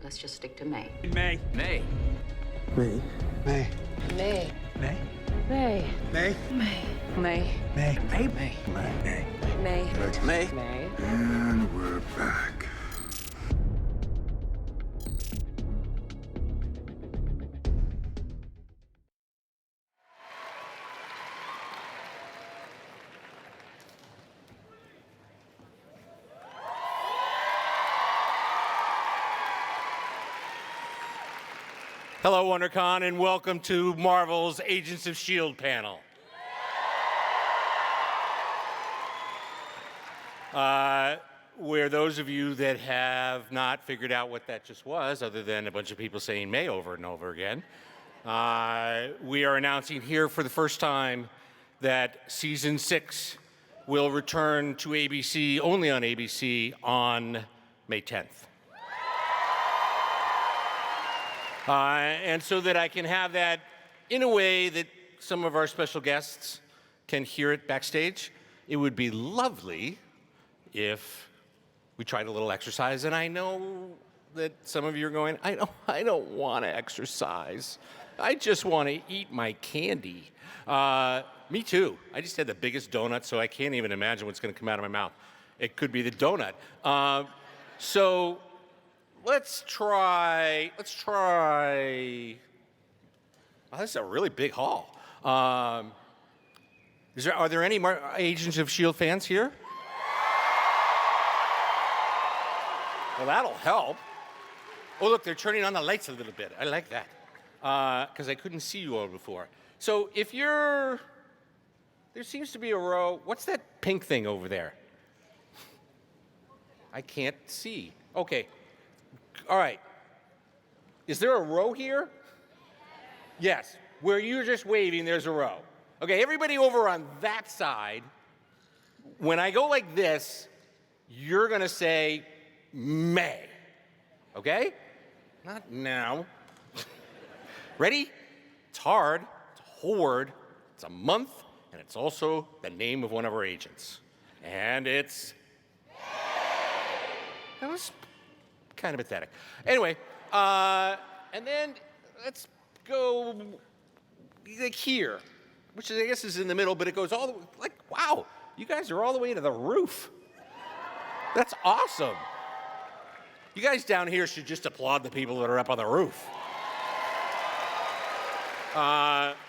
Let's just stick to May. May. May. May. May. May. May. May. May. May. May. May. May. May. May. May. May. May. And we're back. Hello, WonderCon, and welcome to Marvel's Agents of S.H.I.E.L.D. panel. Where those of you that have not figured out what that just was, other than a bunch of people saying May over and over again, we are announcing here for the first time that Season 6 will return to ABC, only on ABC, on May 10th. And so that I can have that in a way that some of our special guests can hear it backstage, it would be lovely if we tried a little exercise. And I know that some of you are going, I don't want to exercise. I just want to eat my candy. Me too. I just had the biggest donut, so I can't even imagine what's going to come out of my mouth. It could be the donut. So let's try. Oh, this is a really big hall. Are there any Agents of S.H.I.E.L.D. fans here? Well, that'll help. Oh, look, they're turning on the lights a little bit. I like that, because I couldn't see you all before. So if there seems to be a row. What's that pink thing over there? I can't see. Okay. All right. Is there a row here? Yes. Where you're just waving, there's a row. Okay, everybody over on that side, when I go like this, you're going to say May. Okay? Not now. Ready? It's hard. It's a whole word. It's a month, and it's also the name of one of our agents. And it's That was kind of pathetic. Anyway, and then let's go like here, which I guess is in the middle, but it goes all the way, like, wow, you guys are all the way to the roof. That's awesome. You guys down here should just applaud the people that are up on the roof.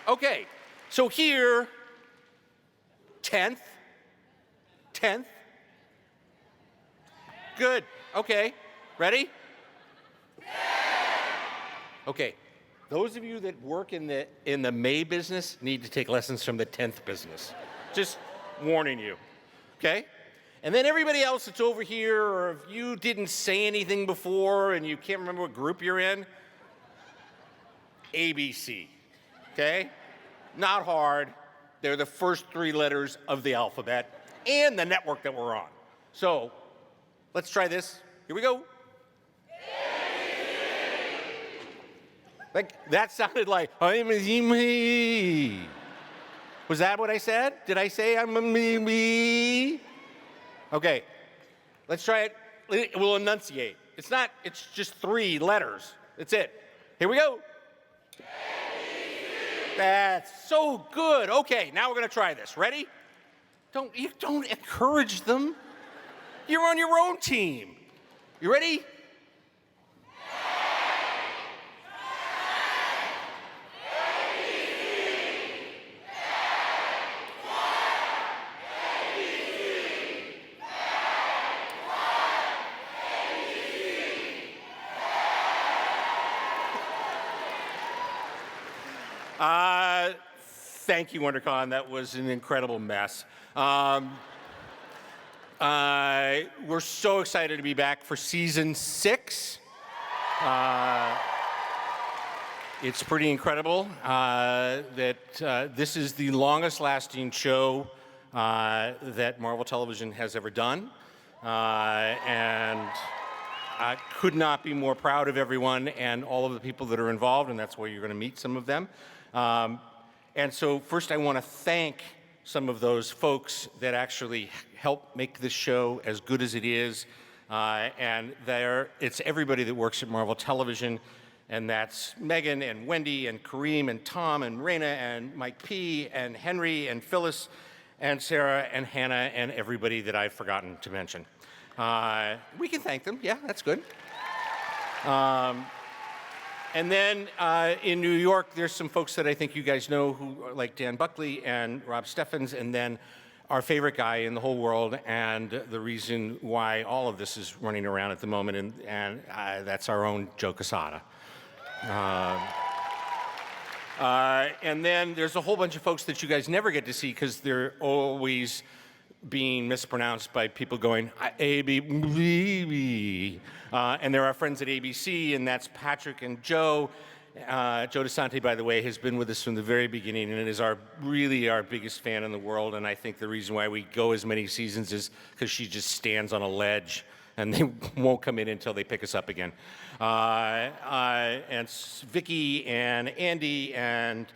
Okay, so here, 10th. Good, okay, ready? Okay, those of you that work in the May business need to take lessons from the 10th business. Just warning you, okay? And then everybody else that's over here, or if you didn't say anything before and you can't remember what group you're in, ABC, okay? Not hard. They're the first 3 letters of the alphabet and the network that we're on. So let's try this. Here we go. Like, that sounded like, I'm a me. Was that what I said? Did I say I'm a me? Okay, let's try it. We'll enunciate. It's just 3 letters. That's it. Here we go. That's so good. Okay, now we're gonna try this. Ready? Don't encourage them. You're on your own team. You ready? Thank you, WonderCon. That was an incredible mess. We're so excited to be back for Season 6. It's pretty incredible that this is the longest-lasting show that Marvel Television has ever done. And I could not be more proud of everyone and all of the people that are involved, and that's where you're going to meet some of them. And so first I want to thank some of those folks that actually help make this show as good as it is. And it's everybody that works at Marvel Television, and that's Megan and Wendy and Kareem and Tom and Raina and Mike P. and Henry and Phyllis and Sarah and Hannah and everybody that I've forgotten to mention. We can thank them. Yeah, that's good. And then in New York, there's some folks that I think you guys know who are like Dan Buckley and Rob Steffens, and then our favorite guy in the whole world, and the reason why all of this is running around at the moment, and that's our own Joe Quesada. And then there's a whole bunch of folks that you guys never get to see because they're always being mispronounced by people going, A-B-B-B. And they're our friends at ABC, and that's Patrick and Joe. Joe DeSante, by the way, has been with us from the very beginning and is really our biggest fan in the world. And I think the reason why we go as many seasons is because she just stands on a ledge and they won't come in until they pick us up again. And Vicky and Andy and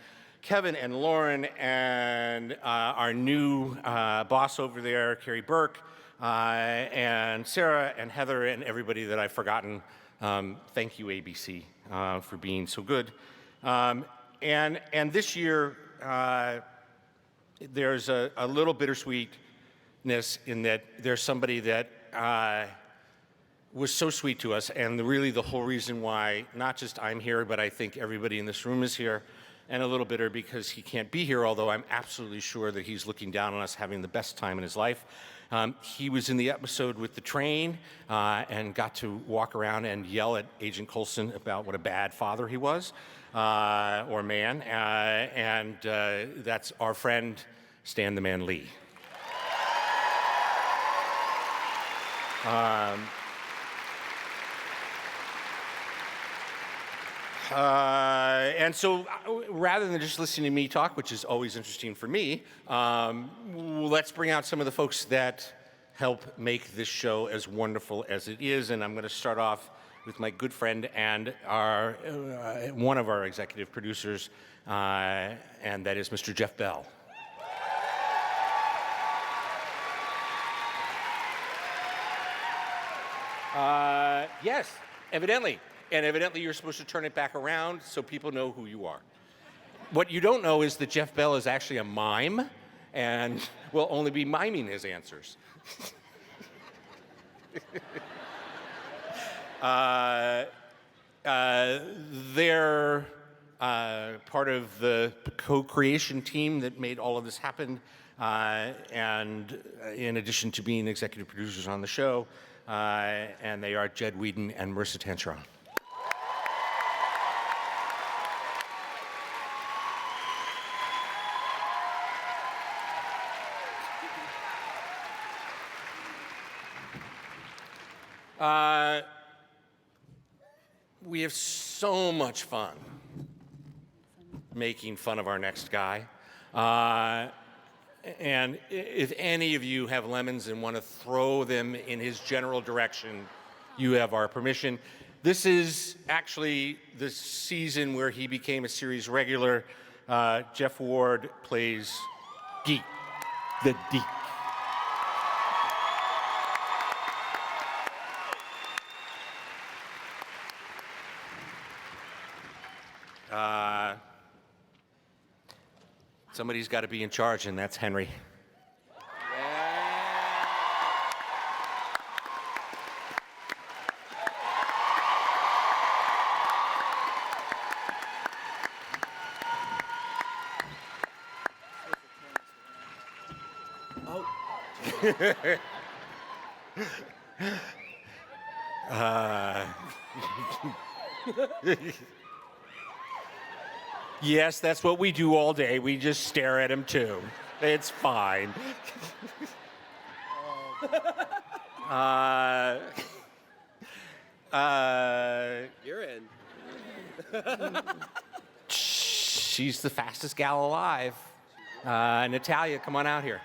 Kevin and Lauren and our new boss over there, Carrie Burke, and Sarah and Heather and everybody that I've forgotten. Thank you, ABC, for being so good. And this year, there's a little bittersweetness in that there's somebody that was so sweet to us, and really the whole reason why not just I'm here, but I think everybody in this room is here, and a little bitter because he can't be here, although I'm absolutely sure that he's looking down on us having the best time in his life. He was in the episode with the train and got to walk around and yell at Agent Coulson about what a bad father he was, or man, and that's our friend Stan the Man Lee. And so rather than just listening to me talk, which is always interesting for me, let's bring out some of the folks that help make this show as wonderful as it is. And I'm going to start off with my good friend and one of our executive producers, and that is Mr. Jeff Bell. Yes, evidently. And evidently you're supposed to turn it back around so people know who you are. What you don't know is that Jeff Bell is actually a mime and will only be miming his answers. They're part of the co-creation team that made all of this happen. And in addition to being executive producers on the show, and they are Jed Whedon and Maurissa Tancharoen. We have so much fun making fun of our next guy. And if any of you have lemons and want to throw them in his general direction, you have our permission. This is actually the season where he became a series regular. Jeff Ward plays Geek, the Deke. Somebody's got to be in charge, and that's Henry. Yes, that's what we do all day. We just stare at him, too. It's fine. You're in. She's the fastest gal alive. Natalia, come on out here.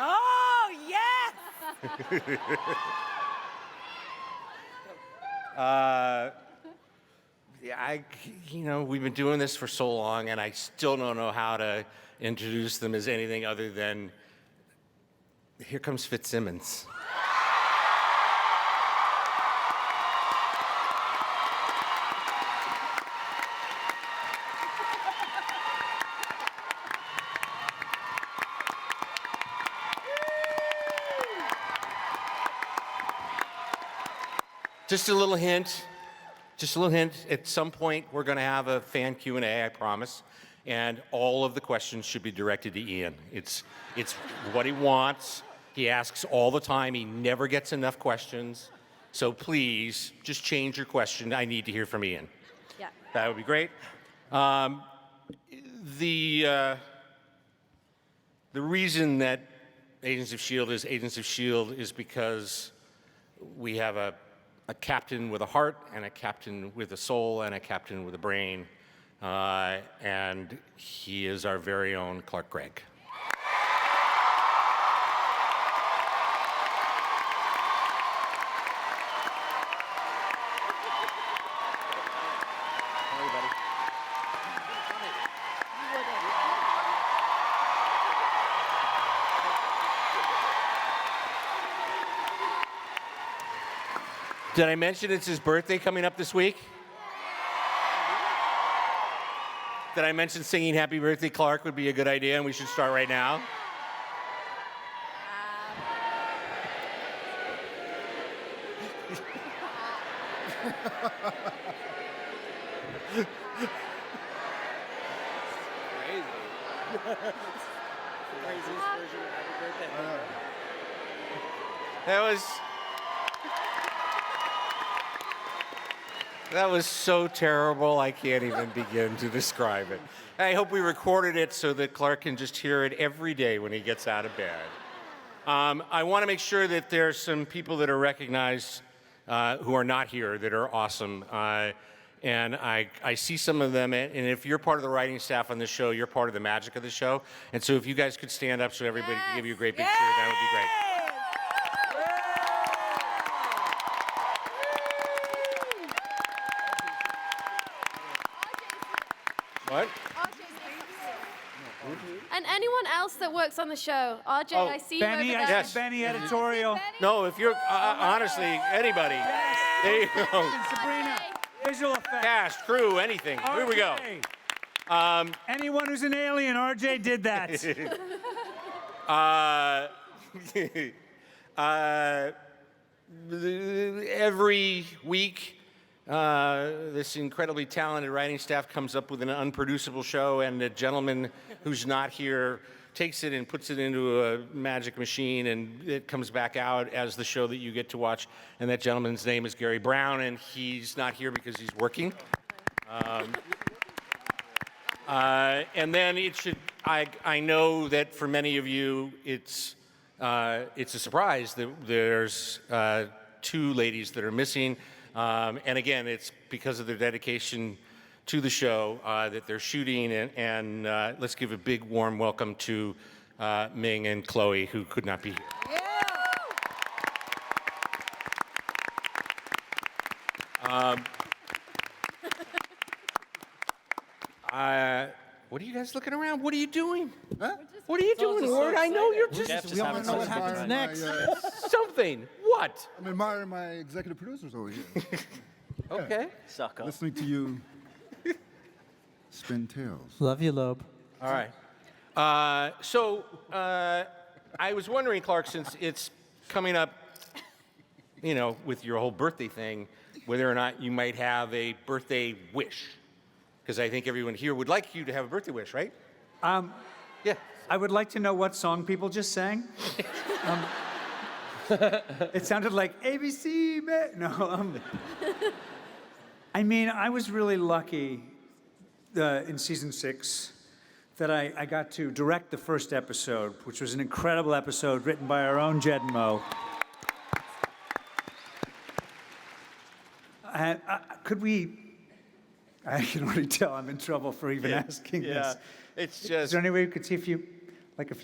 Oh, yes! We've been doing this for so long, and I still don't know how to introduce them as anything other than, here comes Fitzsimmons. Just a little hint. At some point, we're going to have a fan Q&A, I promise. And all of the questions should be directed to Iain. It's what he wants. He asks all the time. He never gets enough questions. So please, just change your question. I need to hear from Iain. Yeah. That would be great. The reason that Agents of S.H.I.E.L.D. is Agents of S.H.I.E.L.D. is because we have a captain with a heart, and a captain with a soul, and a captain with a brain. And he is our very own Clark Gregg. Did I mention it's his birthday coming up this week? Did I mention singing Happy Birthday, Clark would be a good idea, and we should start right now? Craziest version of Happy Birthday. That was so terrible, I can't even begin to describe it. I hope we recorded it so that Clark can just hear it every day when he gets out of bed. I want to make sure that there's some people that are recognized who are not here that are awesome. And I see some of them, and if you're part of the writing staff on this show, you're part of the magic of the show. And so if you guys could stand up so everybody can give you a great big cheer, that would be great. What? And anyone else that works on the show, RJ, I see you over Benny, there. I see Benny editorial. No, if you're, honestly, anybody. There you go. Sabrina, visual effects. Cast, crew, anything. Here we go. Anyone who's an alien, RJ did that. Every week, this incredibly talented writing staff comes up with an unproducible show, and the gentleman who's not here takes it and puts it into a magic machine, and it comes back out as the show that you get to watch. And that gentleman's name is Gary Brown, and he's not here because he's working. And then it should, I know that for many of you, it's a surprise that there's two ladies that are missing. And again, it's because of their dedication to the show that they're shooting. And let's give a big warm welcome to Ming and Chloe, who could not be here. What are you guys looking around? What are you doing? Huh? What are you doing, Ward? I know you're just We want to know what happens next. something. What? I'm admiring my executive producers over here. Okay. Suck up. Listening to you spin tales. Love you, Loeb. All right. So I was wondering, Clark, since it's coming up, you know, with your whole birthday thing, whether or not you might have a birthday wish. Because I think everyone here would like you to have a birthday wish, right? Yeah. I would like to know what song people just sang. It sounded like ABC. No. I mean, I was really lucky in season 6 that I got to direct the first episode, which was an incredible episode written by our own Jed and Mo. And could we? I can already tell I'm in trouble for even asking this. It's Is just. there any way we could see a few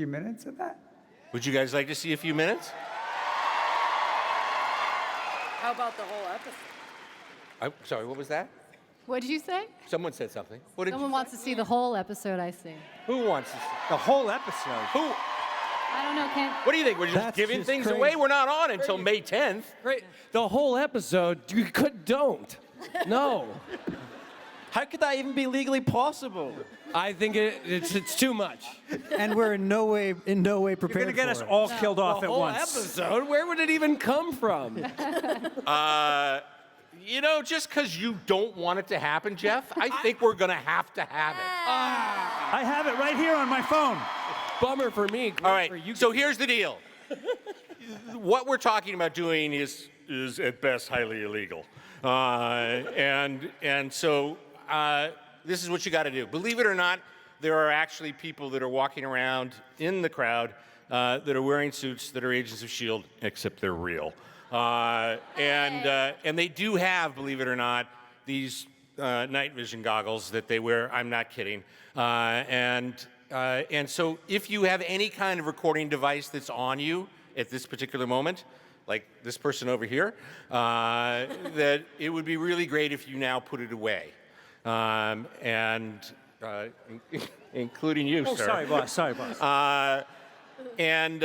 minutes of that? Would you guys like to see a few minutes? How about the whole episode? I'm sorry, what was that? What did you say? Someone said something. What did Someone you wants to see the whole episode, I see. Who wants to see? The whole episode. Who? I don't know, Ken. What do you think? We're just That's giving just things crazy. away? We're not on until May 10th. Great. The whole episode, don't. No. How could that even be legally possible? I think it's too much. And we're in no way You're prepared going to get us for it. all killed off The at whole once. episode? Where would it even come from? You know, just because you don't want it to happen, Jeph, I think we're going to have it. I have it right here on my phone. Bummer for me. Great All right, for you. so here's the deal. What we're talking about doing is at best highly illegal. And so this is what you got to do. Believe it or not, there are actually people that are walking around in the crowd that are wearing suits that are Agents of S.H.I.E.L.D., except they're real. And they do have, believe it or not, these night vision goggles that they wear. I'm not kidding. And so if you have any kind of recording device that's on you at this particular moment, like this person over here, that it would be really great if you now put it away. Including you, sir. Sorry, boss. Sorry, boss. And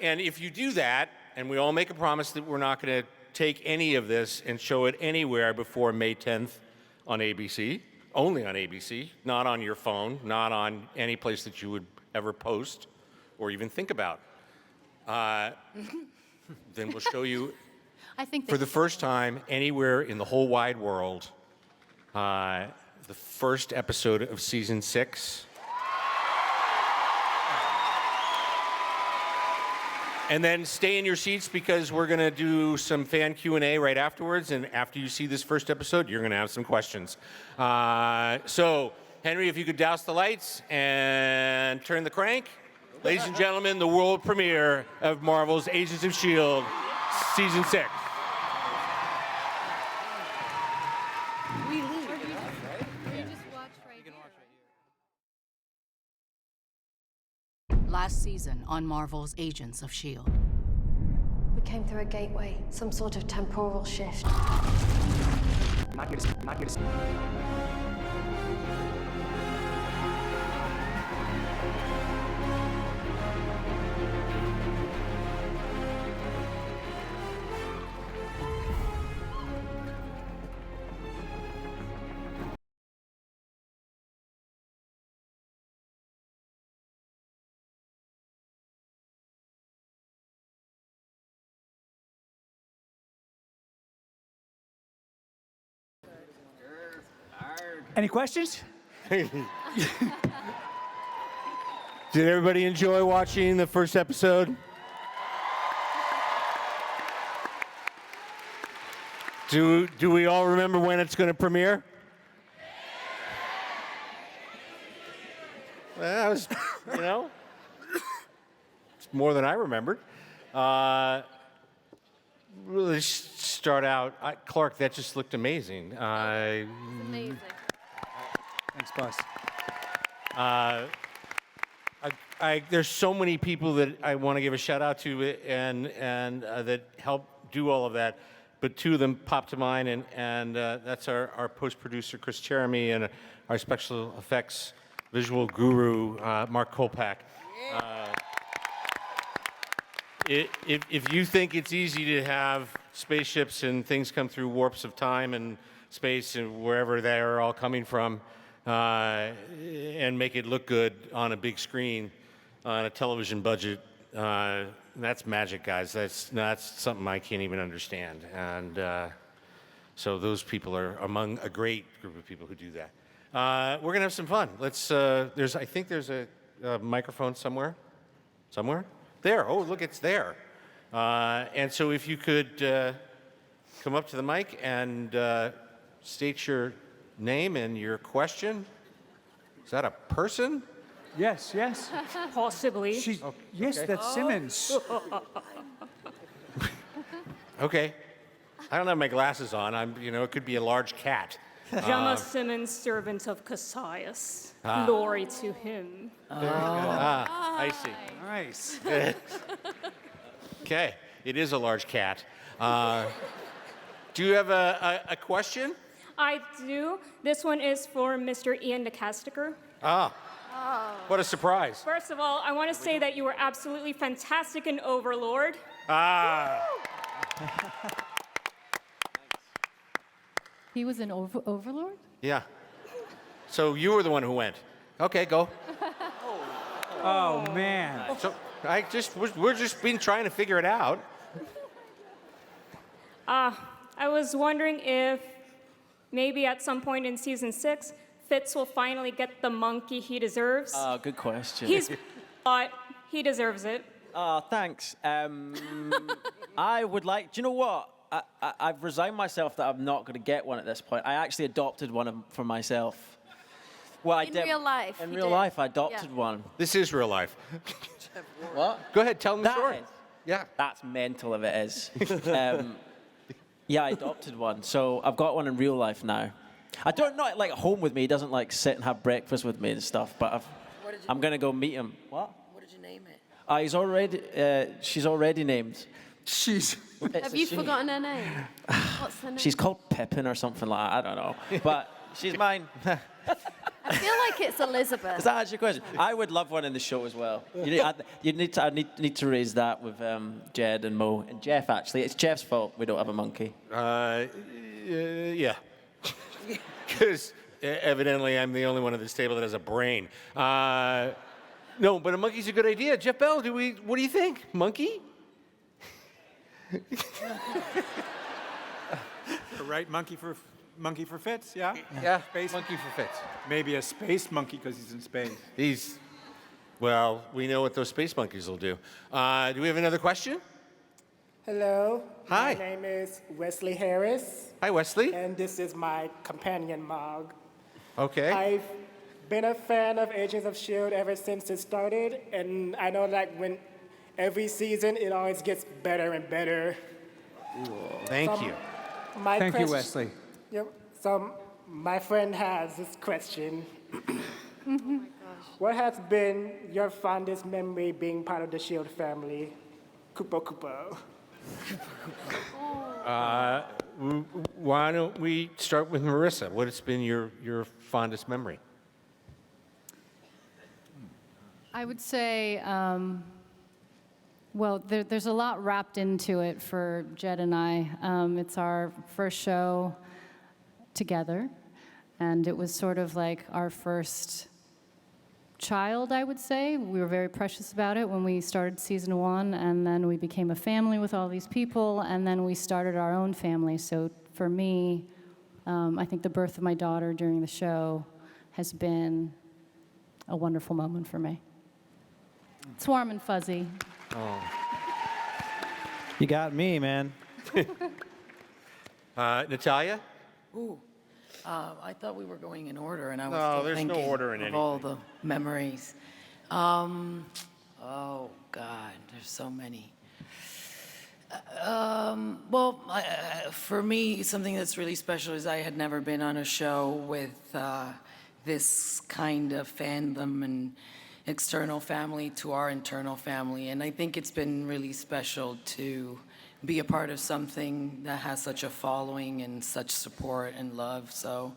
if you do that, and we all make a promise that we're not going to take any of this and show it anywhere before May 10th on ABC, only on ABC, not on your phone, not on any place that you would ever post or even think about, then we'll show you I think for the first time anywhere in the whole wide world the first episode of season 6. And then stay in your seats because we're going to do some fan Q&A right afterwards. And after you see this first episode, you're going to have some questions. So, Henry, if you could douse the lights and turn the crank. Ladies and gentlemen, the world premiere of Marvel's Agents of S.H.I.E.L.D. Season 6. We leave. You just watch right here. Last season on Marvel's Agents of S.H.I.E.L.D. We came through a gateway, some sort of temporal shift. Any questions? Did everybody enjoy watching the first episode? Do we all remember when it's going to premiere? Well, that was, it's more than I remembered. Really start out, Clark, that just looked amazing. Amazing. Thanks, boss. There's so many people that I want to give a shout out to and that help do all of that, but two of them popped to mind, and that's our post producer Chris Jeremy and our special effects visual guru Mark Kolpak. If you think it's easy to have spaceships and things come through warps of time and space and wherever they are all coming from, and make it look good on a big screen, on a television budget, that's magic, guys. That's something I can't even understand. And so those people are among a great group of people who do that. We're gonna have some fun. Let's. I think there's a microphone somewhere. Somewhere? There. Oh, look, it's there. And so if you could come up to the mic and state your name and your question. Is that a person? Yes, yes. Possibly. Yes, that's Simmons. Okay. I don't have my glasses on. It could be a large cat. Gemma Simmons, servant of Cassius. Glory to him. I see. Nice. Okay. It is a large cat. Do you have a question? I do. This one is for Mr. Iain De Caestecker. What a surprise. First of all, I want to say that you were absolutely fantastic in Overlord. He was an overlord? Yeah. So you were the one who went. Okay, go. Oh, man. So we're just been trying to figure it out. I was wondering if maybe at some point in season 6, Fitz will finally get the monkey he deserves. Good question. He's but he deserves it. Thanks. I would like. Do you know what? I've resigned myself that I'm not going to get one at this point. I actually adopted one for myself. Well, I In did. real life, In you real did. life, I adopted Yeah. one. This is real life. What? Go ahead, tell them the That story. is- Yeah. That's mental if it is. Yeah, I adopted one, so I've got one in real life now. I don't know, like, at home with me. He doesn't, like, sit and have breakfast with me and stuff, but I'm going to go meet him. What? What did you name it? He's already, she's already named. She's. Have you forgotten her name? What's her name? She's called Pippin or something like that. I don't know. But she's mine. I feel like it's Elizabeth. Is that actually a question? I would love one in the show as well. I need to raise that with Jed and Mo and Jeph. Actually, it's Jeff's fault we don't have a monkey. Yeah. Because evidently I'm the only one at this table that has a brain. No, but a monkey's a good idea. Jeph Bell, what do you think? Monkey? The right monkey for Fitz, yeah? Yeah, Space monkey for Fitz. Maybe a space monkey because he's in space. Well, we know what those space monkeys will do. Do we have another question? Hello. Hi. My name is Wesley Harris, Hi, Wesley. and this is my companion mug. Okay. I've been a fan of Agents of S.H.I.E.L.D. ever since it started, and I know like when every season it always gets better and better. Thank you. Thank you, Wesley. Yep. So my friend has this question. What has been your fondest memory being part of the S.H.I.E.L.D. family? Kupo Kupo. Why don't we start with Maurissa? What has been your fondest memory? I would say, well, there's a lot wrapped into it for Jed and I. It's our first show together, and it was sort of like our first child, I would say. We were very precious about it when we started season 1, and then we became a family with all these people, and then we started our own family. So for me, I think the birth of my daughter during the show has been a wonderful moment for me. It's warm and fuzzy. Oh. You got me, man. Natalia? Ooh, I thought we were going in order, and I was No, still there's no thinking order in of all the memories. Oh God, there's so many. Well, for me, something that's really special is I had never been on a show with this kind of fandom and external family to our internal family, and I think it's been really special to be a part of something that has such a following and such support and love. So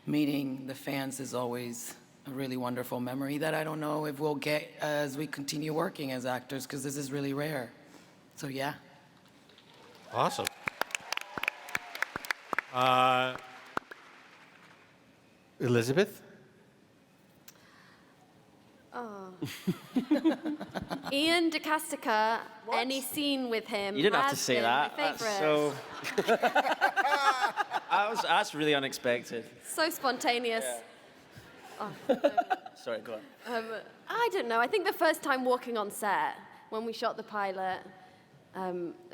meeting the fans is always a really wonderful memory that I don't know if we'll get as we continue working as actors, because this is really rare. So yeah. Awesome. Elizabeth? Iain De Caestecker, any scene with him. You didn't have to has say been that. my That's favourite. so. That's really unexpected. So spontaneous. Sorry, go on. I don't know. I think the first time walking on set, when we shot the pilot,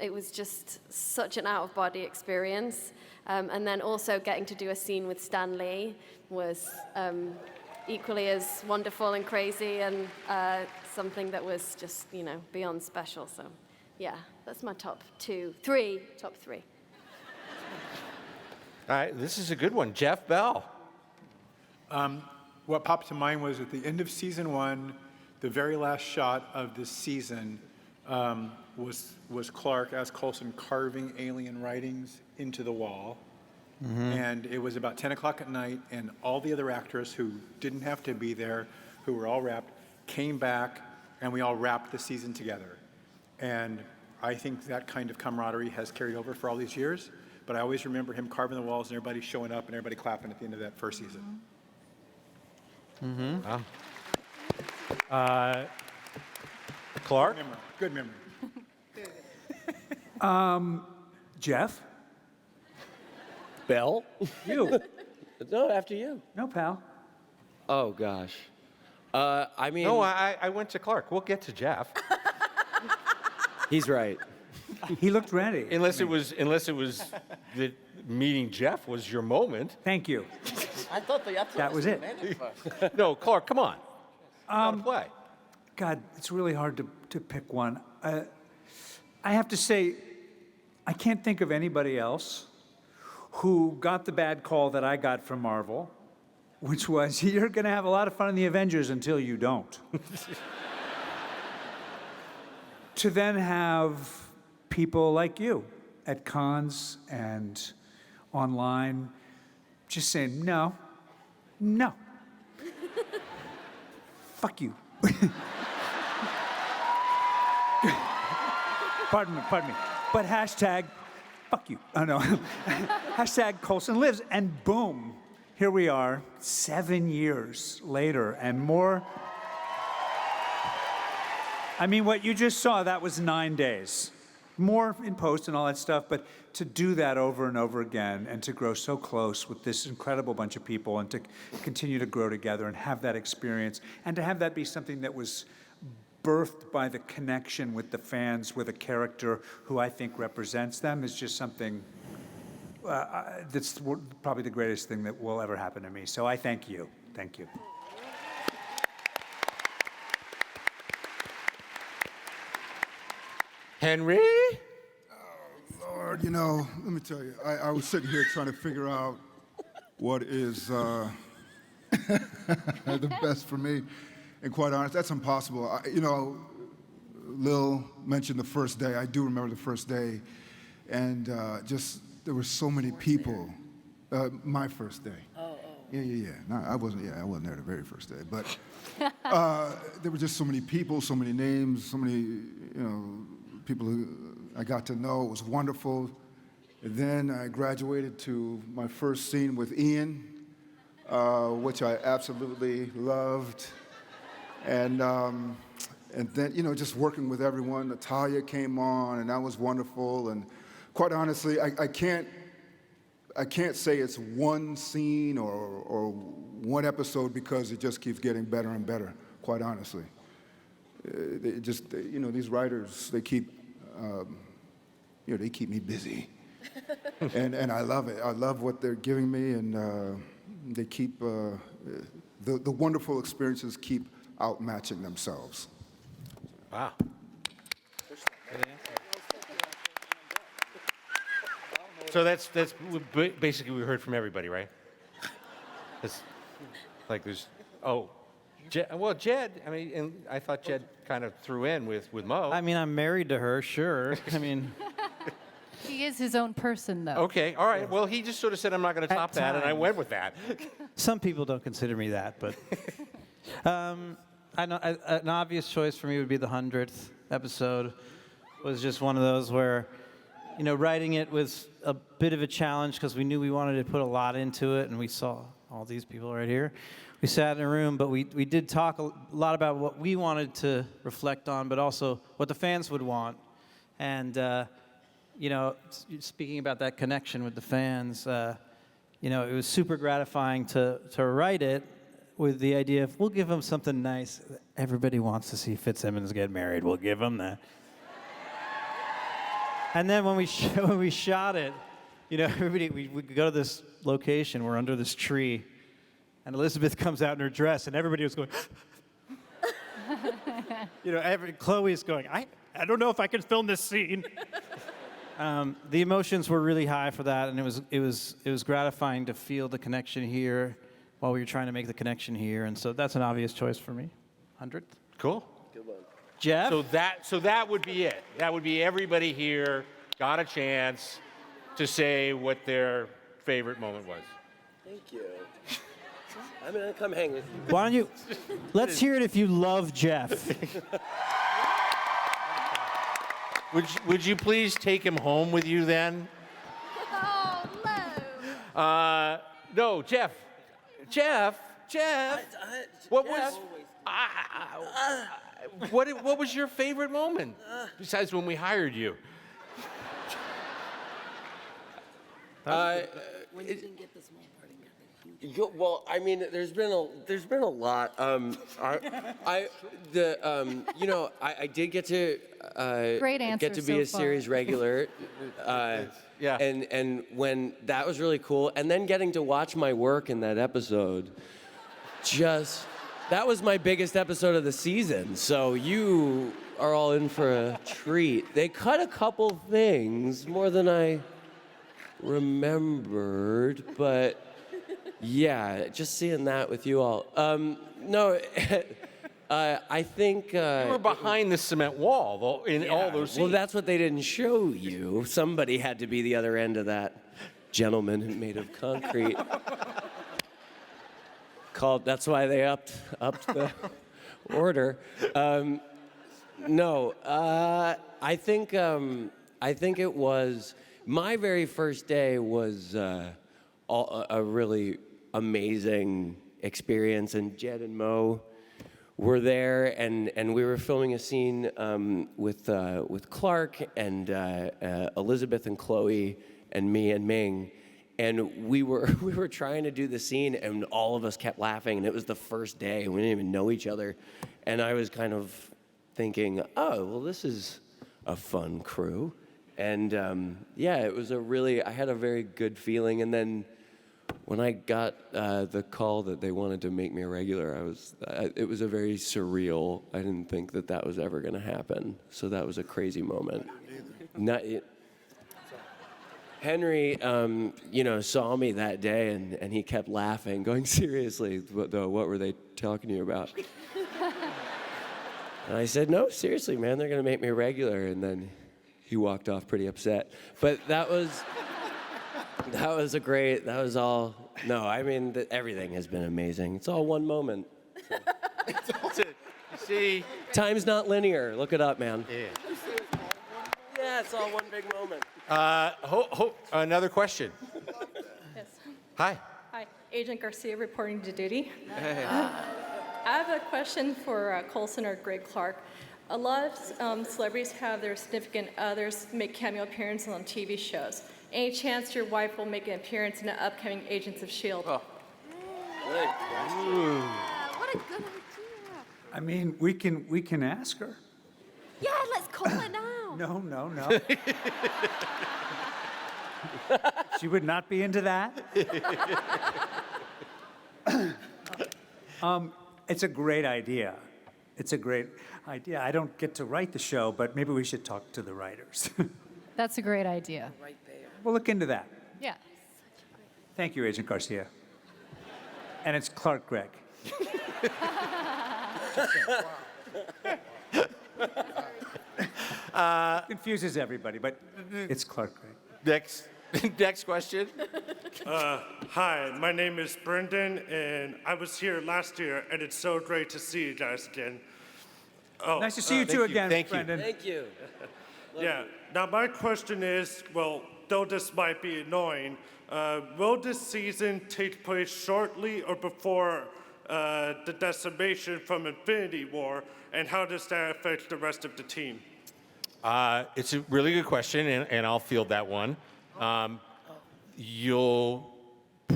it was just such an out-of-body experience. And then also getting to do a scene with Stan Lee was equally as wonderful and crazy, and something that was just, beyond special. So, yeah, that's my top three. All right, this is a good one. Jeph Bell. What popped to mind was at the end of season 1, the very last shot of this season, was Clark as Coulson carving alien writings into the wall. And it was about 10 o'clock at night, and all the other actors who didn't have to be there, who were all wrapped, came back, and we all wrapped the season together. And I think that kind of camaraderie has carried over for all these years, but I always remember him carving the walls and everybody showing up and everybody clapping at the end of that first season. Clark? Good memory. Jeff? Bell? You? No, after you. No, pal. Oh, gosh. I mean... No, I went to Clark. We'll get to Jeph. He's right. He looked ready. Unless it was that meeting Jeph was your moment. Thank you. I thought That was it. No, Clark, come on. Play. God, it's really hard to pick one. I have to say, I can't think of anybody else who got the bad call that I got from Marvel, which was, you're going to have a lot of fun in the Avengers until you don't. To then have people like you at cons and online just saying, no, fuck you. Pardon me. But hashtag, fuck you. Oh, no. Hashtag Coulson lives. And boom, here we are, 7 years later and more. I mean, what you just saw, that was 9 days. More in post and all that stuff, but to do that over and over again and to grow so close with this incredible bunch of people and to continue to grow together and have that experience and to have that be something that was birthed by the connection with the fans with a character who I think represents them is just something that's probably the greatest thing that will ever happen to me. So I thank you. Thank you. Henry? Lord, you know, let me tell you, I was sitting here trying to figure out what is the best for me. And quite honest, that's impossible. You know, Lil mentioned the first day. I do remember the first day. And just, there were so many people. My first day. Yeah. No, I wasn't there the very first day. But there were just so many people, so many names, so many, people who I got to know. It was wonderful. And then I graduated to my first scene with Iain, which I absolutely loved. And then, just working with everyone. Natalia came on, and that was wonderful. And quite honestly, I can't say it's one scene or one episode because it just keeps getting better and better, quite honestly. These writers, they keep me busy. and I love it. I love what they're giving me, and they keep, the wonderful experiences keep outmatching themselves. Wow. So that's basically we heard from everybody, right? It's like there's, Jed, I mean, and I thought Jed kind of threw in with Mo. I mean, I'm married to her, sure. I mean... He is his own person, though. Okay, all right. Well, he just sort of said, I'm not going to top that, and I went with that. Some people don't consider me that, but... I know an obvious choice for me would be the 100th episode. It was just one of those where, writing it was a bit of a challenge because we knew we wanted to put a lot into it, and we saw all these people right here. We sat in a room, but we did talk a lot about what we wanted to reflect on, but also what the fans would want. And, speaking about that connection with the fans, it was super gratifying to write it with the idea of, we'll give them something nice. Everybody wants to see Fitzsimmons get married. We'll give them that. And then when we shot it, everybody, we go to this location. We're under this tree. And Elizabeth comes out in her dress, and everybody was going, Chloe's going, I don't know if I can film this scene. The emotions were really high for that, and it was gratifying to feel the connection here while we were trying to make the connection here. And so that's an obvious choice for me. 100th. Cool. Good one. Jeph? So that would be it. That would be everybody here got a chance to say what their favorite moment was. Thank you. I'm gonna come hang with you. Why don't you? Let's hear it if you love Jeph. Would you please take him home with you then? Oh, no. No, Jeph. What was? What was your favorite moment besides when we hired you? When you didn't get the small party. Well, I mean, there's been a lot. I did get to Great answer get to be so a far. series regular. Yeah. And when that was really cool, and then getting to watch my work in that episode, that was my biggest episode of the season. So you are all in for a treat. They cut a couple things more than I remembered, but yeah, just seeing that with you all. No, I think You were behind the cement wall though, in all those scenes. well, that's what they didn't show you. Somebody had to be the other end of that gentleman made of concrete. That's why they upped the order. No, I think it was my very first day was a really amazing experience, and Jed and Mo were there, and we were filming a scene with Clark and Elizabeth and Chloe and me and Ming, and we were trying to do the scene, and all of us kept laughing, and it was the first day, and we didn't even know each other, and I was kind of thinking, oh, well, this is a fun crew, and it was I had a very good feeling, and then when I got the call that they wanted to make me a regular, it was a very surreal. I didn't think that was ever going to happen. So that was a crazy moment. Henry, saw me that day, and he kept laughing, going, seriously, what were they talking to you about? And I said, no, seriously, man, they're going to make me a regular. And then he walked off pretty upset. But that was all. No, I mean, everything has been amazing. It's all one moment. See, time's not linear. Look it up, man. Yeah. Yeah, it's all one big moment. Another question. Yes. Hi. Hi, Agent Garcia reporting to duty. I have a question for Coulson or Greg Clark. A lot of celebrities have their significant others make cameo appearances on TV shows. Any chance your wife will make an appearance in the upcoming Agents of S.H.I.E.L.D.? What a good idea. I mean, we can ask her. Yeah, let's call it now. No. She would not be into that. It's a great idea. I don't get to write the show, but maybe we should talk to the writers. That's a great idea. We'll look into that. Yeah. Thank you, Agent Garcia. And it's Clark Gregg. Confuses everybody, but it's Clark Gregg. Next question. Hi, my name is Brendan, and I was here last year, and it's so great to see you guys again. Oh, Nice to see you too again, Brendan. Thank you. Yeah. Now my question is, well, though this might be annoying, will this season take place shortly or before the decimation from Infinity War, and how does that affect the rest of the team? It's a really good question, and I'll field that one. You'll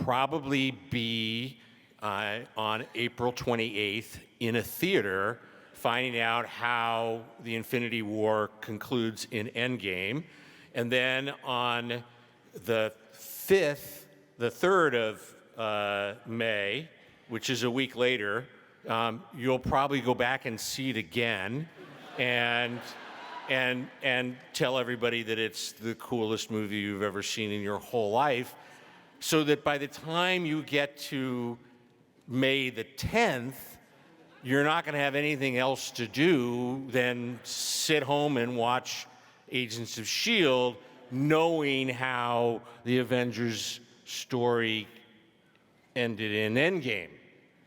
probably be on April 28th in a theater finding out how the Infinity War concludes in Endgame. And then on the 3rd of May, which is a week later, you'll probably go back and see it again and tell everybody that it's the coolest movie you've ever seen in your whole life, so that by the time you get to May the 10th, you're not going to have anything else to do than sit home and watch Agents of S.H.I.E.L.D., knowing how the Avengers story ended in Endgame.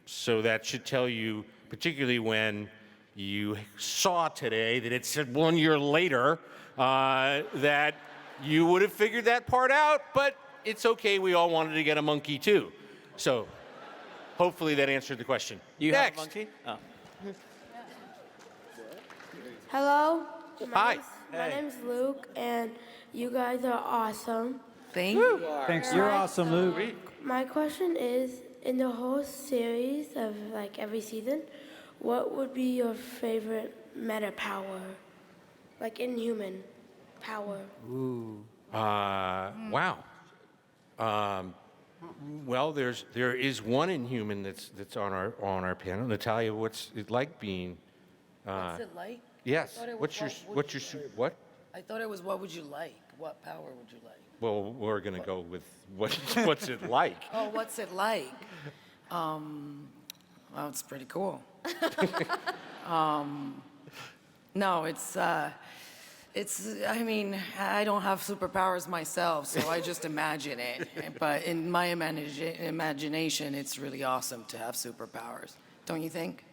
So that should tell you, particularly when you saw today that it said 1 year later, that you would have figured that part out, but it's okay, we all wanted to get a monkey too. So hopefully that answered the question. You Next. have a monkey? Oh. Hello. Hi. My name's Luke, and you guys are awesome. Thank you. Thanks. You're awesome, Luke. My question is, in the whole series of like every season, what would be your favorite meta power? Like inhuman power. Ooh. Wow. Well, there is one Inhuman that's on our panel. Natalia, what's it like being? What's it like? Yes. I thought it What's was your what? I thought it was what would you like? What power would you like? Well, we're gonna go with what's it like? Oh, what's it like? Well, it's pretty cool. No, it's. I mean, I don't have superpowers myself, so I just imagine it. But in my imagination, it's really awesome to have superpowers. Don't you think?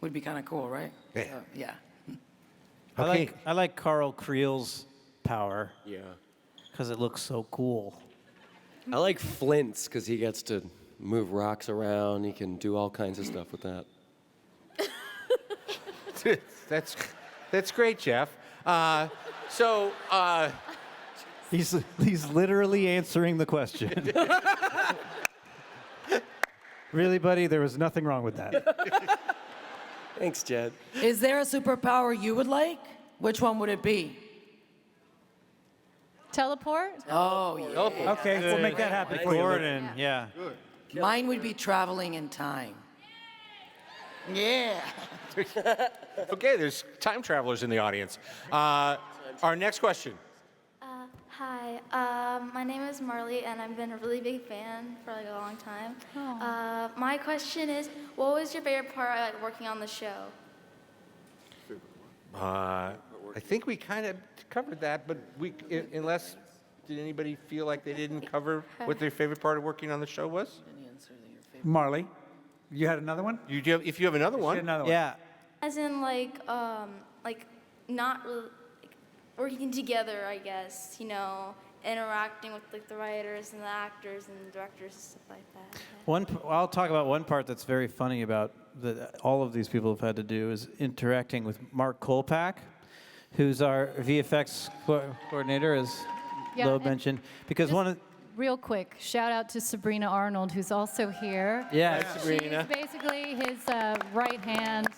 Would be kind of cool, right? Yeah. Yeah. I like Carl Creel's power. Yeah. Because it looks so cool. I like Flint's because he gets to move rocks around. He can do all kinds of stuff with that. That's great, Jeph. He's literally answering the question. Really, buddy? There was nothing wrong with that. Thanks, Jed. Is there a superpower you would like? Which one would it be? Teleport? Oh, yeah. Okay, we'll make that happen for you. Gordon, yeah. Mine would be traveling in time. Yeah. Okay, there's time travelers in the audience. Our next question. Hi, my name is Marley, and I've been a really big fan for like a long time. My question is, what was your favorite part of like, working on the show? I think we kind of covered that, but unless did anybody feel like they didn't cover what their favorite part of working on the show was? Marley, you had another one? If you have another one. Another one. Yeah. As in like not really, like, working together, I guess, you know, interacting with like the writers and the actors and the directors and stuff like that. I'll talk about one part that's very funny about that all of these people have had to do is interacting with Mark Kolpak, who's our VFX coordinator, as Loeb mentioned. Because real quick, shout out to Sabrina Arnold, who's also here. Yeah, Sabrina. She's basically his right hand.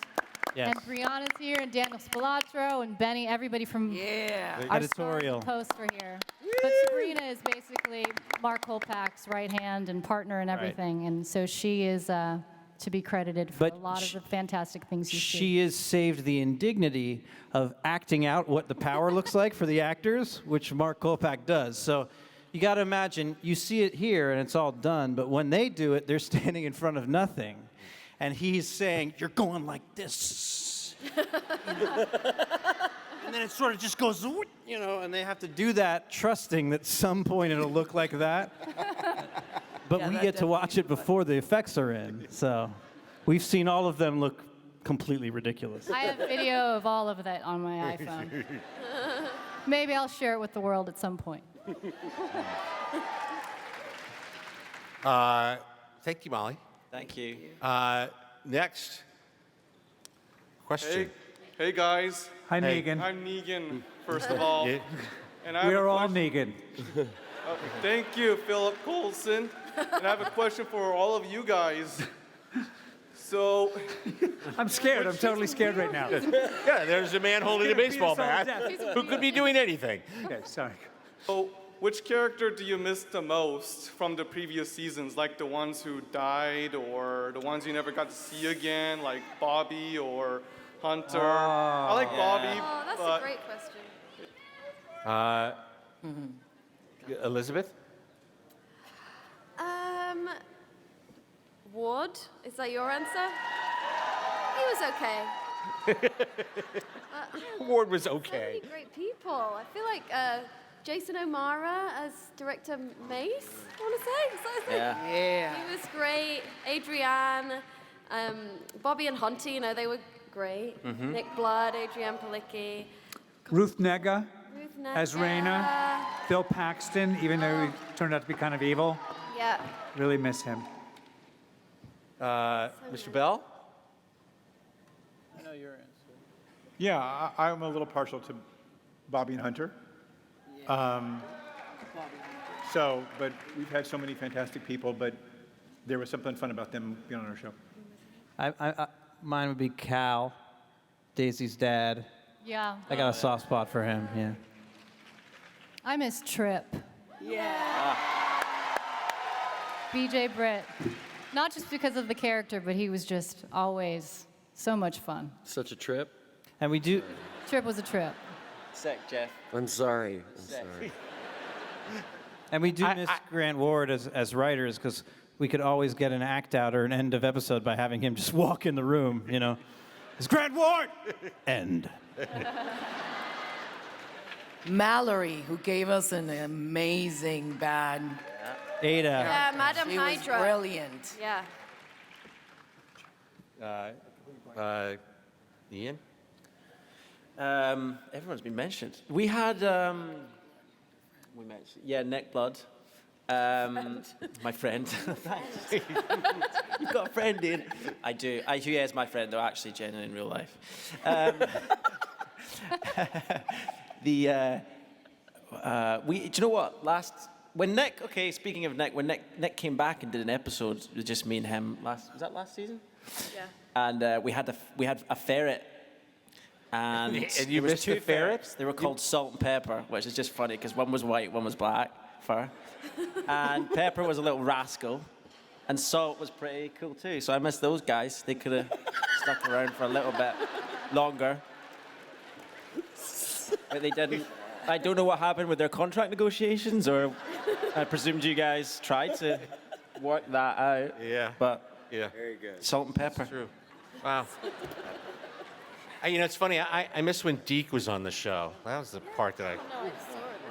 Yes. And Brianna's here, and Daniel Spilatro, and Benny, everybody from our editorial post are here. But Sabrina is basically Mark Kolpak's right hand and partner and everything, and so she is to be credited for a lot of the fantastic things you see. She has saved the indignity of acting out what the power looks like for the actors, which Mark Kolpak does. So you got to imagine, you see it here and it's all done, but when they do it, they're standing in front of nothing. And he's saying, you're going like this. And then it sort of just goes, you know, and they have to do that, trusting that some point it'll look like that. But we get to watch it before the effects are in. So we've seen all of them look completely ridiculous. I have video of all of that on my iPhone. Maybe I'll share it with the world at some point. Thank you, Molly. Thank you. Next question. Hey guys. Hi, Negan. I'm Negan, first of all. And I We have are a all question- Negan. Thank you, Philip Coulson. And I have a question for all of you guys. So. I'm scared. I'm totally scared right now. Yeah, there's a man holding a baseball bat who could be doing anything. Okay, sorry. So, which character do you miss the most from the previous seasons? Like the ones who died, or the ones you never got to see again, like Bobby or Hunter? I like Bobby. Oh, that's but a great question. Elizabeth? Ward, is that your answer? was okay. Ward was So okay. many great people. I feel like Jason O'Mara as director Mace, I want to say. Is that his name? Yeah. He was great. Adrienne, Bobby and Hunty, you know, they were great. Mhm. Nick Blood, Adrienne Palicki. Ruth Negga Ruth Negga. as Raina. Phil Paxton, even though he turned out to be kind of evil. Yeah. Really miss him. Mr. Bell? I know your answer. Yeah, I'm a little partial to Bobby and Hunter. But we've had so many fantastic people, but there was something fun about them being on our show. Mine would be Cal, Daisy's dad. Yeah. I got a soft spot for him, yeah. I miss Trip. Yeah. BJ Britt. Not just because of the character, but he was just always so much fun. Such a trip. And we do. Trip was a trip. Sick, Jeph. I'm sorry. I'm sorry. And we do miss Grant Ward as writers because we could always get an act out or an end of episode by having him just walk in the room, you know. It's Grant Ward! End. Mallory, who gave us an amazing band. Ada. Yeah, Madam She was Hydra. brilliant. Yeah. Ian? Everyone's been mentioned. We had, we mentioned, yeah, Nick Blood. My friend. You've got a friend, Ian. I do. He is my friend, though, actually, genuinely in real life. Do you know what? Speaking of Nick, when Nick came back and did an episode with just me and him, was that last season? Yeah. And we had a ferret. And And you there was missed two the ferret? ferrets. They were called Salt and Pepper, which is just funny because one was white, one was black fur. And Pepper was a little rascal. And Salt was pretty cool too. So I missed those guys. They could have stuck around for a little bit longer. But they didn't. I don't know what happened with their contract negotiations, or I presumed you guys tried to work that out. Yeah. But yeah. Very good. Salt and Pepper. That's true. Wow. You know, it's funny. I miss when Deke was on the show. That was the part that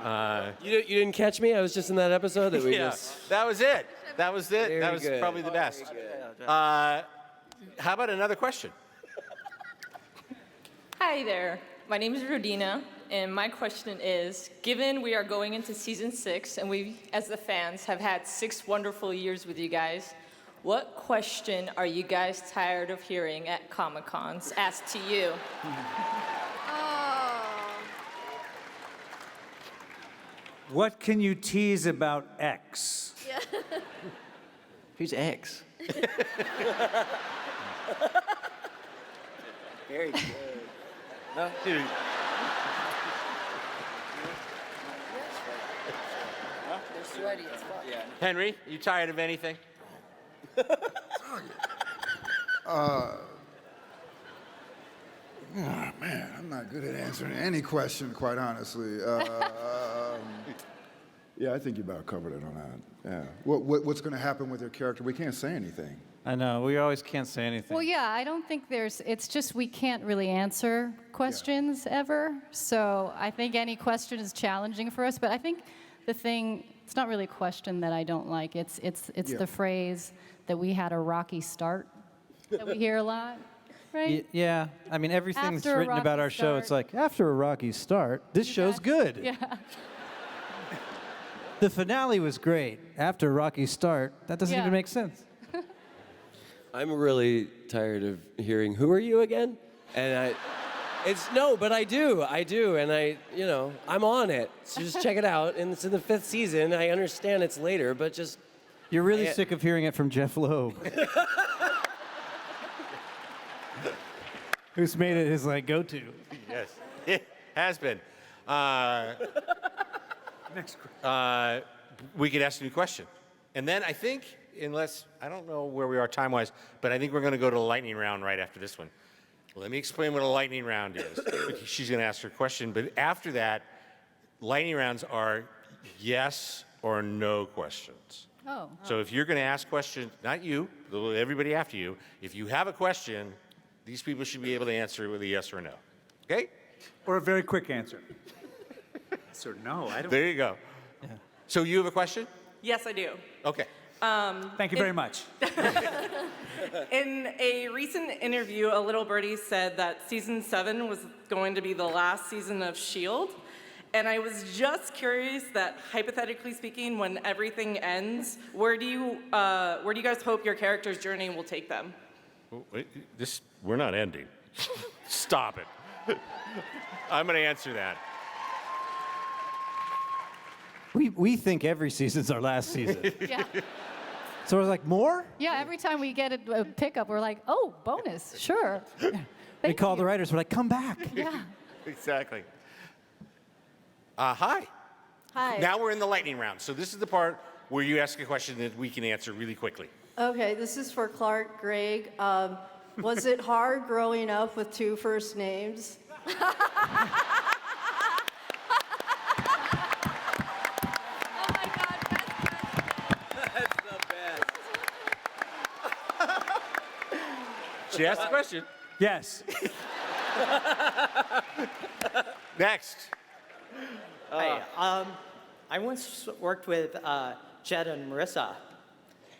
I. You didn't catch me? I was just in that episode that we Yeah, just. that was it. That was it. Very That was good. probably the best. How about another question? Hi there. My name is Rodina, and my question is, given we are going into season 6, and we, as the fans, have had 6 wonderful years with you guys, what question are you guys tired of hearing at Comic-Cons asked to you? What can you tease about X? Yeah. Who's X? Very good. No? They're sweaty as fuck. Yeah. Henry, you tired of anything? Man, I'm not good at answering any question, quite honestly. Yeah, I think you about covered it on that. Yeah. What's going to happen with your character? We can't say anything. I know, we always can't say anything. Well, yeah, I don't think it's just we can't really answer questions ever. So I think any question is challenging for us. But I think it's not really a question that I don't like. It's the phrase that we had a rocky start that we hear a lot, right? Yeah, I mean, everything's After a written about rocky our show. It's start. like, after a rocky start, this show's good. Yeah. The finale was great. After a rocky start, that doesn't Yeah. even make sense. I'm really tired of hearing, who are you again? And but I do, and I'm on it. So just check it out, and it's in the 5th season. I understand it's later, but just. You're really sick of hearing it from Jeph Loeb. Who's made it his go-to. Yes, it has been. Next. We could ask a new question, and then I think, I don't know where we are time-wise, but I think we're going to go to the lightning round right after this one. Let me explain what a lightning round is. She's going to ask her question, but after that, lightning rounds are yes or no questions. Oh. So if you're going to ask questions, not you, everybody after you, if you have a question, these people should be able to answer with a yes or a no. Okay? Or a very quick answer. Yes or no, I don't. There you go. Yeah. So you have a question? Yes, I do. Okay. Thank you very much. In a recent interview, a little birdie said that season 7 was going to be the last season of S.H.I.E.L.D. And I was just curious that, hypothetically speaking, when everything ends, where do you guys hope your character's journey will take them? Wait, we're not ending. Stop it. I'm going to answer that. We think every season's our last season. Yeah. So we're like, more? Yeah, every time we get a pickup, we're like, oh, bonus, sure. We call the writers, we're like, come back. Yeah. Exactly. Hi. Hi. Now we're in the lightning round. So this is the part where you ask a question that we can answer really quickly. Okay, this is for Clark Gregg. Was it hard growing up with 2 first names? She asked the question. Yes. Next. Hi. I once worked with Jed and Maurissa.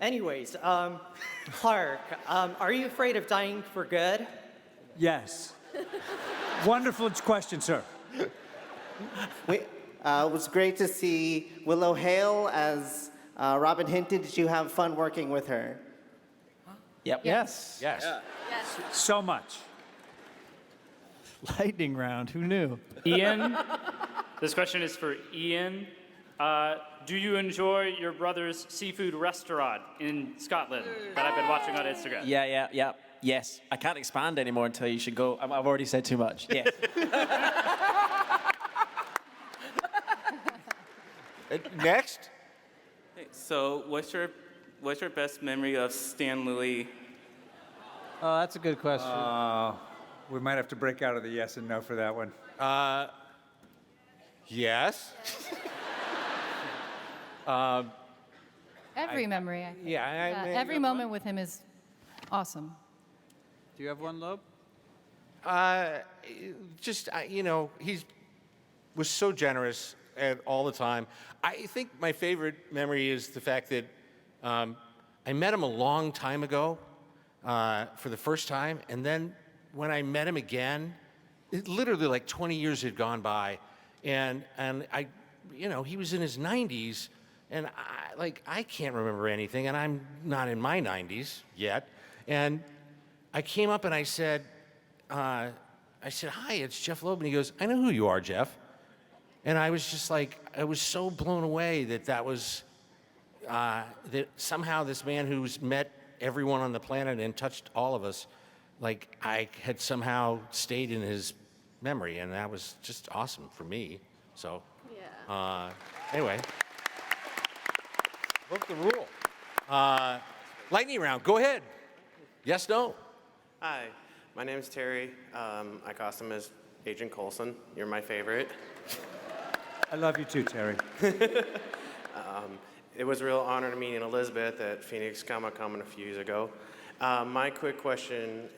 Anyways, Clark, are you afraid of dying for good? Yes. Wonderful question, sir. It was great to see Willow Hale as Robin Hinton. Did you have fun working with her? Yep. Yes. Yes. Yes. So much. Lightning round, who knew? Iain, this question is for Iain. Do you enjoy your brother's seafood restaurant in Scotland that I've been watching on Instagram? Yeah. Yes. I can't expand anymore until you should go. I've already said too much. Yes. Next. Hey, so what's your best memory of Stan Lilly? Oh, that's a good question. We might have to break out of the yes and no for that one. Yes. Every memory. I think. Yeah, every moment with him is awesome. Do you have one, Loeb? He was so generous all the time. I think my favorite memory is the fact that I met him a long time ago for the first time, and then when I met him again, literally like 20 years had gone by, and I, he was in his 90s, and I can't remember anything, and I'm not in my 90s yet, and I came up and I said, hi, it's Jeph Loeb, and he goes, I know who you are, Jeph. And I was just like, I was so blown away that was, that somehow this man who's met everyone on the planet and touched all of us, like I had somehow stayed in his memory, and that was just awesome for me. So, anyway, broke the rule. Lightning round, go ahead. Yes, no? Hi, my name is Terry. I costume as Agent Coulson. You're my favorite. I love you too, Terry. It was a real honor to meet Elizabeth at Phoenix Comic-Con a few years ago. My quick question,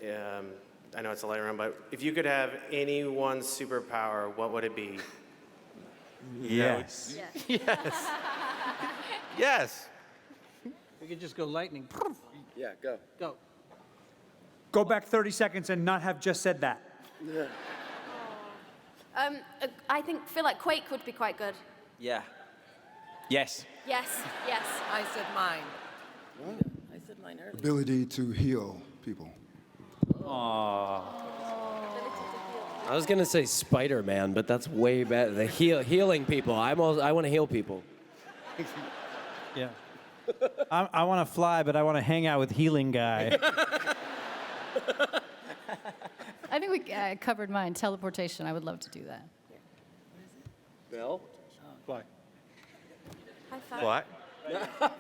I know it's a light round, but if you could have any one superpower, what would it be? Yes. Yes. Yes. We could just go lightning. Yeah, go. Go. Go back 30 seconds and not have just said that. Yeah. I feel like Quake would be quite good. Yeah. Yes. Yes. I said mine. I said mine earlier. Ability to heal people. I was gonna say Spider-Man, but that's way better. The healing people. I want to heal people. Yeah. I want to fly, but I want to hang out with healing guy. I think we covered mine. Teleportation. I would love to do that. Bill? Fly. High five. What?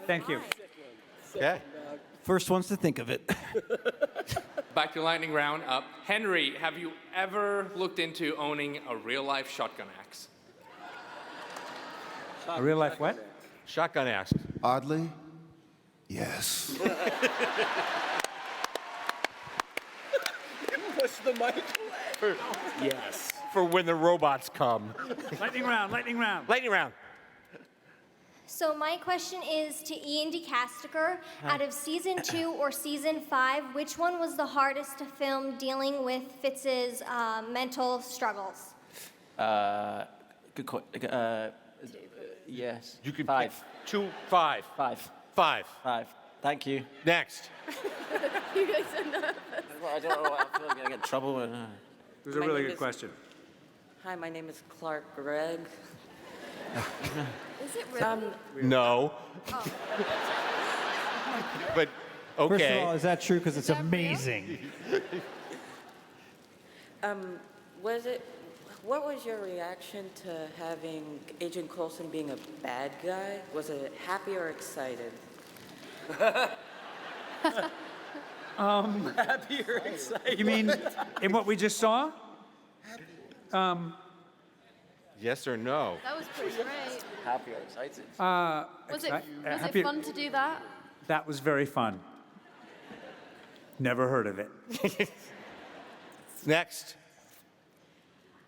Thank you. Yeah. First ones to think of it. Back to lightning round. Henry, have you ever looked into owning a real-life shotgun axe? A real life what? Shotgun axe. Oddly, yes. the mic. Yes. For when the robots come. Lightning round, lightning round. Lightning round. So my question is to Iain De Caestecker. Out of season 2 or season 5, which one was the hardest to film dealing with Fitz's mental struggles? Good question. Yes. You could 5. pick 2, 5. 5. 5. 5. Thank you. Next. You guys are nervous. I don't know. I feel like I get in trouble. It was a My really name good is- question. Hi, my name is Clark Gregg. Is it really? No. But, okay. First of all, is that true? Because it's amazing. What was your reaction to having Agent Coulson being a bad guy? Was it happy or excited? Happy or excited? You mean in what we just saw? Yes or no? That was pretty great. Happy or excited? Was it happy- fun to do that? That was very fun. Never heard of it. Next.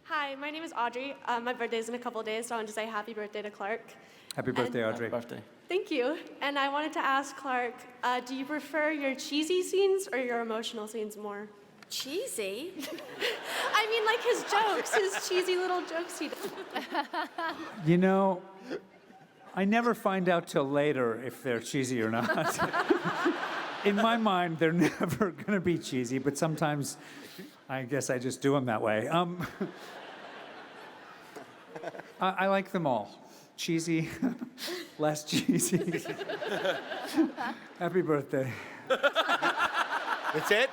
Hi, my name is Audrey. My birthday's in a couple days, so I want to say happy birthday to Clark. Happy birthday, Audrey. Happy birthday. Thank you. And I wanted to ask Clark, do you prefer your cheesy scenes or your emotional scenes more? Cheesy? I mean, like his jokes, his cheesy little jokes he does. You know, I never find out till later if they're cheesy or not. In my mind, they're never going to be cheesy, but sometimes I guess I just do them that way. I like them all. Cheesy, less cheesy. Happy birthday. That's it?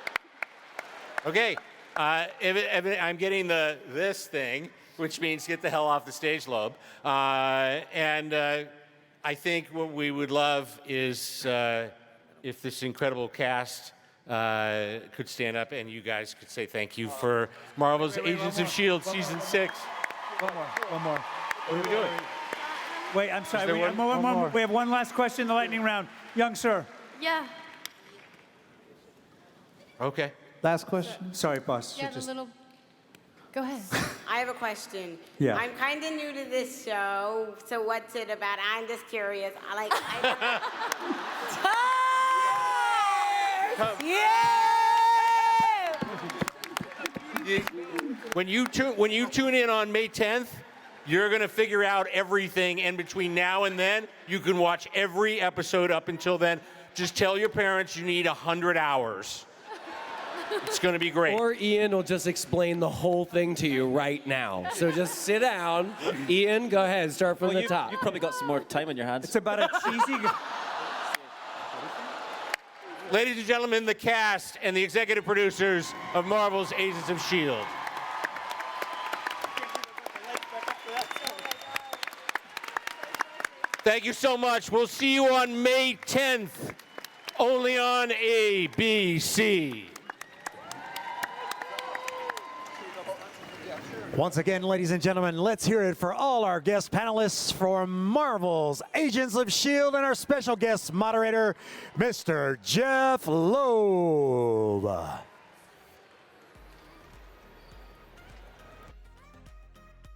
Okay. I'm getting this thing, which means get the hell off the stage, Loeb. And I think what we would love is if this incredible cast could stand up and you guys could say thank you for Marvel's Agents of S.H.I.E.L.D. Season 6. One more. What are we doing? Wait, I'm sorry. there one more? We have one last question in the lightning round. Young sir. Yeah. Okay. Last question. Sorry, boss. Yeah, the little. Go ahead. I have a question. Yeah. I'm kind of new to this show, so what's it about? I'm just curious. When you tune in on May 10th, you're going to figure out everything. And between now and then, you can watch every episode up until then. Just tell your parents you need 100 hours. It's going to be great. Or Iain will just explain the whole thing to you right now. So just sit down. Iain, go ahead. Start from the top. You've probably got some more time on your hands. It's about a cheesy. Ladies and gentlemen, the cast and the executive producers of Marvel's Agents of S.H.I.E.L.D. Thank you so much. We'll see you on May 10th, only on ABC. Once again, ladies and gentlemen, let's hear it for all our guest panelists for Marvel's Agents of S.H.I.E.L.D. and our special guest moderator, Mr. Jeph Loeb.